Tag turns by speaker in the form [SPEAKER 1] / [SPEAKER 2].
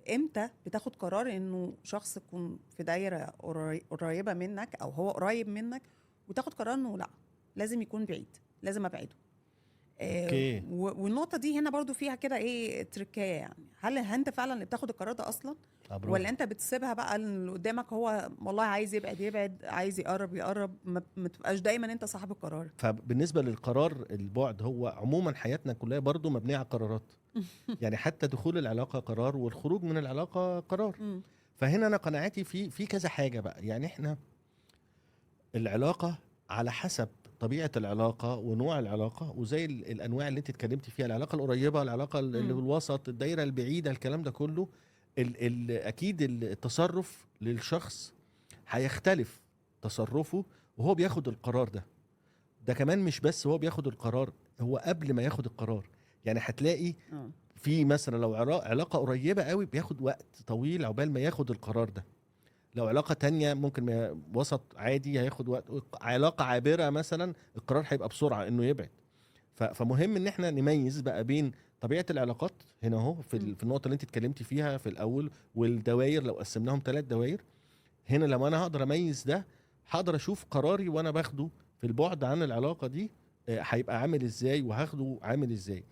[SPEAKER 1] امتى بتاخد قرار انه شخص يكون في دايره قريبه منك او هو قريب منك، وتاخد قرار انه لا، لازم يكون بعيد، لازم ابعده.
[SPEAKER 2] اوكي.
[SPEAKER 1] والنقطه دي هنا برضو فيها كده ايه تركية، يعني هل انت فعلا اللي بتاخد القرار ده اصلا، ولا
[SPEAKER 2] برافو.
[SPEAKER 1] انت بتسيبها بقى اللي قدامك هو والله عايز يبعد يبعد، عايز يقرب يقرب، ما تبقاش دايما انت صاحب القرار.
[SPEAKER 2] فبالنسبه للقرار البعد، هو عموما حياتنا كلها برضو مبنيه على قرارات. يعني حتى دخول العلاقه قرار، والخروج من العلاقه قرار.
[SPEAKER 1] مم.
[SPEAKER 2] فهنا انا قناعتي في كذا حاجه بقى. يعني احنا العلاقه على حسب طبيعه العلاقه ونوع العلاقه، وزي الانواع اللي انت اتكلمتي فيها، العلاقه القريبه، العلاقه اللي
[SPEAKER 1] مم.
[SPEAKER 2] بالوسط، الدايره البعيده، الكلام ده كله. ال اكيد التصرف للشخص هيختلف تصرفه وهو بياخد القرار ده. ده كمان مش بس هو بياخد القرار، هو قبل ما ياخد القرار. يعني هتلاقي
[SPEAKER 1] اه.
[SPEAKER 2] في مثلا لو علاقة قريبة قوي بياخد وقت طويل عقبال ما ياخد القرار ده. لو علاقة تانية ممكن وسط عادي هياخد وقت. علاقة عابرة مثلا القرار هيبقى بسرعة انه يبعد. فمهم ان احنا نميز بقى بين طبيعة العلاقات هنا اهو
[SPEAKER 1] مم.
[SPEAKER 2] في النقطة اللي انت اتكلمتي فيها في الاول، والدوائر لو قسمناهم 3 دوائر. هنا لما انا هقدر اميز ده، هقدر اشوف قراري وانا باخده في البعد عن العلاقة دي هيبقى عامل ازاي، وهاخده عامل ازاي.